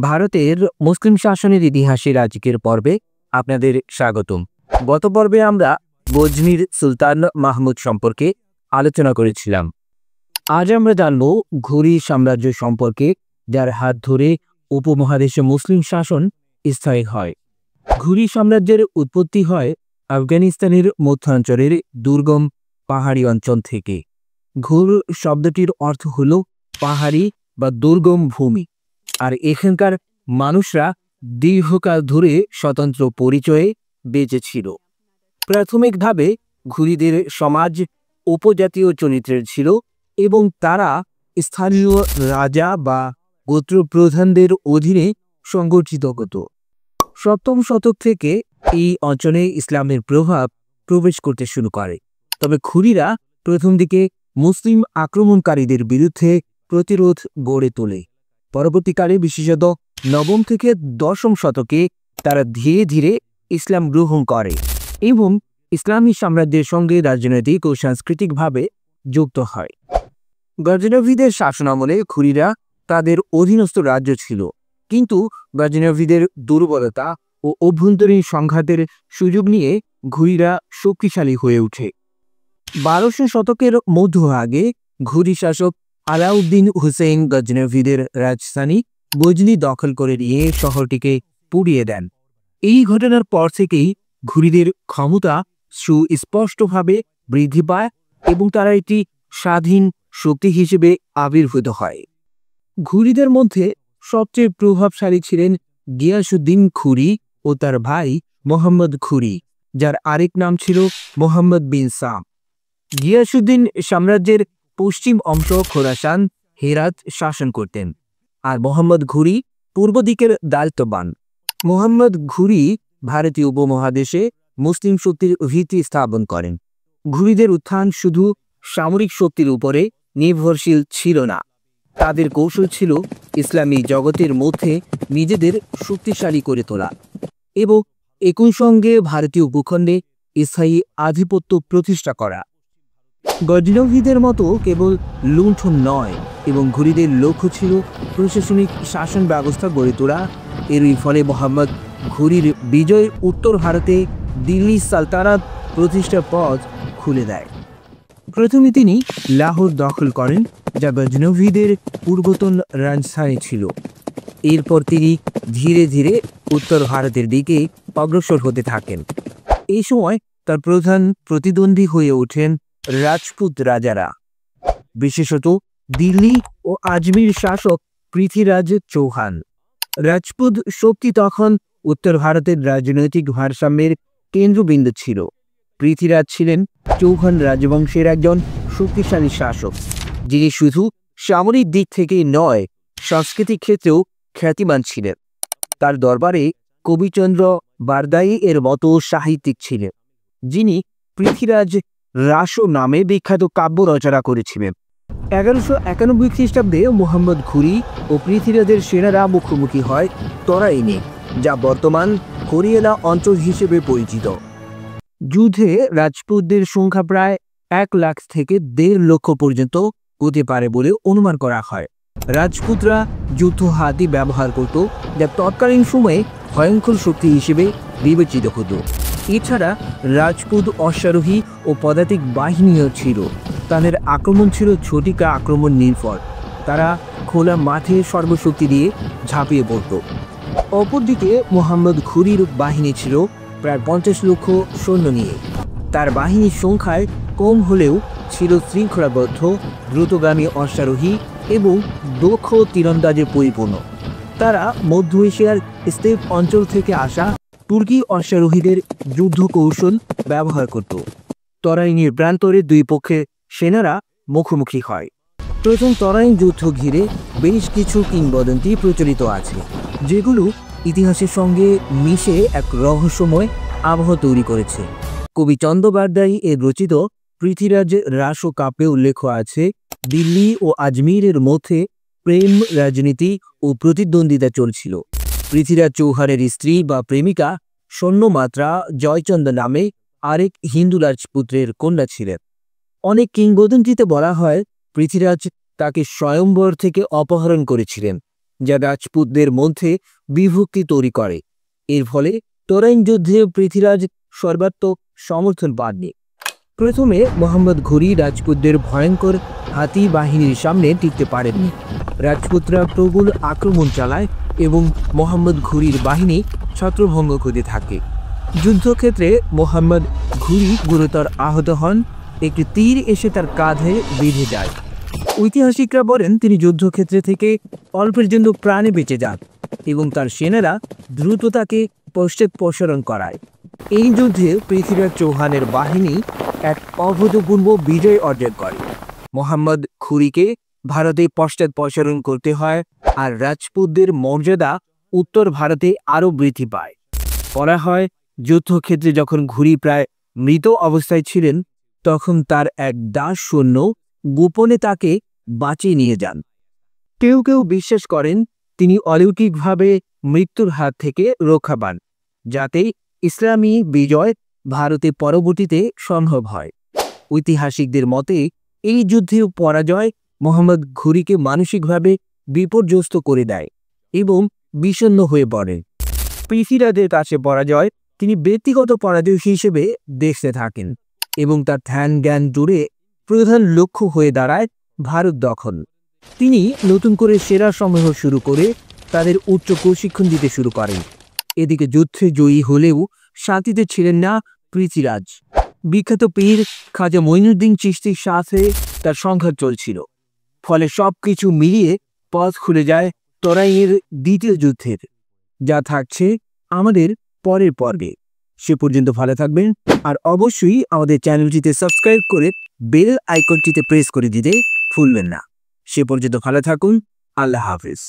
ভারতের মুসলিম শাসনের ইতিহাসের আজকের পর্বে আপনাদের স্বাগতম। গত পর্বে আমরা গজনির সুলতান মাহমুদ সম্পর্কে আলোচনা করেছিলাম। আজ আমরা জানব ঘুরি সাম্রাজ্য সম্পর্কে, যার হাত ধরে উপমহাদেশে মুসলিম শাসন স্থায়ী হয়। ঘুরি সাম্রাজ্যের উৎপত্তি হয় আফগানিস্তানের মধ্যাঞ্চলের দুর্গম পাহাড়ি অঞ্চল থেকে। ঘুর শব্দটির অর্থ হল পাহাড়ি বা দুর্গম ভূমি, আর এখানকার মানুষরা দীর্ঘকাল ধরে স্বতন্ত্র পরিচয়ে বেঁচে ছিল। প্রাথমিকভাবে ঘুরিদের সমাজ উপজাতীয় চরিত্রের ছিল এবং তারা স্থানীয় রাজা বা গোত্রপ্রধানদের অধীনে সংগঠিত হতো। সপ্তম শতক থেকে এই অঞ্চলে ইসলামের প্রভাব প্রবেশ করতে শুরু করে, তবে ঘুরিরা প্রথম দিকে মুসলিম আক্রমণকারীদের বিরুদ্ধে প্রতিরোধ গড়ে তোলে। পরবর্তীকালে বিশেষত নবম থেকে দশম শতকে তারা ধীরে ধীরে ইসলাম গ্রহণ করে এবং ইসলামী সাম্রাজ্যের সঙ্গে রাজনৈতিক ও সাংস্কৃতিকভাবে যুক্ত হয়। গজনভিদের শাসনামলে ঘুরিরা তাদের অধীনস্থ রাজ্য ছিল, কিন্তু গজনভিদের দুর্বলতা ও অভ্যন্তরীণ সংঘাতের সুযোগ নিয়ে ঘুরিরা শক্তিশালী হয়ে ওঠে। 1200 শতকের মধ্যভাগে ঘুরি শাসক আলাউদ্দিন হুসেইন গজনভিদের রাজধানী গজনি দখল করে নিয়ে শহরটিকে পুড়িয়ে দেন। এই ঘটনার পর থেকেই ঘুরিদের ক্ষমতা সুস্পষ্টভাবে বৃদ্ধি পায় এবং তারা একটি স্বাধীন শক্তি হিসেবে আবির্ভূত হয়। ঘুরিদের মধ্যে সবচেয়ে প্রভাবশালী ছিলেন গিয়াসউদ্দিন ঘুরি ও তার ভাই মোহাম্মদ ঘুরি, যার আরেক নাম ছিল মোহাম্মদ বিন সাম। গিয়াসউদ্দিন সাম্রাজ্যের পশ্চিম অংশ খোরাসান, হেরাত শাসন করতেন, আর মোহাম্মদ ঘুরি পূর্ব দিকের দায়িত্ববান। মোহাম্মদ ঘুরি ভারতীয় উপমহাদেশে মুসলিম শক্তির ভিত্তি স্থাপন করেন। ঘুরিদের উত্থান শুধু সামরিক শক্তির উপরে নির্ভরশীল ছিল না, তাদের কৌশল ছিল ইসলামী জগতের মধ্যে নিজেদের শক্তিশালী করে তোলা এবং একই সঙ্গে ভারতীয় ভূখণ্ডে স্থায়ী আধিপত্য প্রতিষ্ঠা করা। গজনভিদের মতো কেবল লুণ্ঠন নয়, এবং ঘুরিদের লক্ষ্য ছিল প্রশাসনিক শাসন ব্যবস্থা গড়ে তোলা। এরই ফলে মোহাম্মদ ঘুরির বিজয় উত্তর ভারতে দিল্লি সালতানাত প্রতিষ্ঠার পথ খুলে দেয়। প্রথমে তিনি লাহোর দখল করেন, যা গজনভিদের পূর্বতন রাজধানী ছিল। এরপর তিনি ধীরে ধীরে উত্তর ভারতের দিকে অগ্রসর হতে থাকেন। এই সময় তার প্রধান প্রতিদ্বন্দ্বী হয়ে ওঠেন রাজপুত রাজারা, বিশেষত দিল্লি ও আজমির শাসক পৃথ্বীরাজ চৌহান। রাজপুত শক্তি তখন উত্তর ভারতের রাজনৈতিক ভারসাম্যের কেন্দ্রবিন্দু ছিল। পৃথ্বীরাজ ছিলেন চৌহান রাজবংশের একজন শক্তিশালী শাসক, যিনি শুধু সামরিক দিক থেকে নয়, সাংস্কৃতিক ক্ষেত্রেও খ্যাতিমান ছিলেন। তার দরবারে কবিচন্দ্র বারদায়ী এর মতো সাহিত্যিক ছিলেন, যিনি পৃথ্বীরাজ রাসো নামে বিখ্যাত কাব্য রচনা করেছিলেন। 1191 খ্রিস্টাব্দে মোহাম্মদ ঘুরি ও পৃথ্বীরাজের সেনারা মুখোমুখি হয় তরাইনে, যা বর্তমান হরিয়ানা অঞ্চল হিসেবে পরিচিত। যুদ্ধে রাজপুতদের সংখ্যা প্রায় 1 লাখ থেকে 1.5 লক্ষ পর্যন্ত হতে পারে বলে অনুমান করা হয়। রাজপুতরা যুদ্ধ হাতি ব্যবহার করত, যা তৎকালীন সময়ে ভয়ঙ্কর শক্তি হিসেবে বিবেচিত হতো। এছাড়া রাজপুত অশ্বারোহী ও পদাতিক বাহিনীও ছিল। তাদের আক্রমণ ছিল ঝটিকা আক্রমণ নির্ভর, তারা খোলা মাঠে সর্বশক্তি দিয়ে ঝাঁপিয়ে পড়ত। অপরদিকে মোহাম্মদ ঘুরির বাহিনী ছিল প্রায় 50 লক্ষ সৈন্য নিয়ে। তার বাহিনীর সংখ্যায় কম হলেও ছিল শৃঙ্খলাবদ্ধ, দ্রুতগামী অশ্বারোহী এবং দক্ষ তীরন্দাজে পরিপূর্ণ। তারা মধ্য এশিয়ার স্টেপ অঞ্চল থেকে আসা তুর্কি অশ্বারোহীদের যুদ্ধ কৌশল ব্যবহার করত। তরাইনের প্রান্তরে দুই পক্ষের সেনারা মুখোমুখি হয়। প্রথম তরাইন যুদ্ধ ঘিরে বেশ কিছু কিংবদন্তি প্রচলিত আছে, যেগুলো ইতিহাসের সঙ্গে মিশে এক রহস্যময় আবহ তৈরি করেছে। কবি চন্দ্র বারদায়ী এর রচিত পৃথ্বীরাজ রাসো কাব্যে উল্লেখ আছে, দিল্লি ও আজমিরের মধ্যে প্রেম, রাজনীতি ও প্রতিদ্বন্দ্বিতা চলছিল। পৃথ্বীরাজ চৌহানের স্ত্রী বা প্রেমিকা স্বর্ণমাত্রা জয়চন্দ নামে আরেক হিন্দু রাজপুত্রের কন্যা ছিলেন। অনেক কিংবদন্তিতে বলা হয় পৃথ্বীরাজ তাকে স্বয়ম্বর থেকে অপহরণ করেছিলেন যা রাজপুতদের মধ্যে বিভক্তি তৈরি করে। এর ফলে তরাইন যুদ্ধে পৃথ্বীরাজ সর্বাত্মক সমর্থন পাননি। প্রথমে মোহাম্মদ ঘুরি রাজপুতদের ভয়ঙ্কর হাতি বাহিনীর সামনে টিকতে পারেননি। রাজপুতরা প্রবল আক্রমণ চালায় এবং মোহাম্মদ ঘুরির বাহিনী ছত্রভঙ্গ করতে থাকে। যুদ্ধক্ষেত্রে মোহাম্মদ ঘুরি গুরুতর আহত হন। একটি তীর এসে তার কাঁধে বেঁধে যায়। ঐতিহাসিকরা বলেন তিনি যুদ্ধক্ষেত্রে থেকে অল্পের জন্য প্রাণে বেঁচে যান এবং তার সেনারা দ্রুত তাকে পশ্চাৎপসরণ করায়। এই যুদ্ধে পৃথ্বীরাজ চৌহানের বাহিনী এক অভূতপূর্ব বিজয় অর্জন করে। মোহাম্মদ ঘুরিকে ভারতে পশ্চাৎপসরণ করতে হয় আর রাজপুতদের মর্যাদা উত্তর ভারতে আরও বৃদ্ধি পায়। বলা হয় যুদ্ধক্ষেত্রে যখন ঘুরি প্রায় মৃত অবস্থায় ছিলেন তখন তার এক দাস সৈন্য গোপনে তাকে বাঁচিয়ে নিয়ে যান। কেউ কেউ বিশ্বাস করেন তিনি অলৌকিকভাবে মৃত্যুর হাত থেকে রক্ষা পান, যাতে ইসলামী বিজয় ভারতে পরবর্তীতে সম্ভব হয়। ঐতিহাসিকদের মতে এই যুদ্ধে পরাজয় মোহাম্মদ ঘুরিকে মানসিকভাবে বিপর্যস্ত করে দেয় এবং বিষণ্ণ হয়ে পড়েন। পৃথ্বীরাজের কাছে পরাজয় তিনি ব্যক্তিগত পরাজয় হিসেবে দেখতে থাকেন এবং তার ধ্যান জ্ঞান জুড়ে প্রধান লক্ষ্য হয়ে দাঁড়ায় ভারত দখল। তিনি নতুন করে সেরা সমূহ শুরু করে তাদের উচ্চ প্রশিক্ষণ দিতে শুরু করেন। এদিকে যুদ্ধে জয়ী হলেও শান্তিতে ছিলেন না পৃথ্বীরাজ। বিখ্যাত পীর খাজা মঈনুদ্দিন চিশতির সাথে তার সংঘাত চলছিল। ফলে সবকিছু মিলিয়ে পথ খুলে যায় তরাইনের দ্বিতীয় যুদ্ধের, যা থাকছে আমাদের পরের পর্বে। সে পর্যন্ত ভালো থাকবেন আর অবশ্যই আমাদের চ্যানেলটিতে সাবস্ক্রাইব করে বেল আইকনটিতে প্রেস করে দিতে ভুলবেন না। সে পর্যন্ত ভালো থাকুন। আল্লাহ হাফেজ।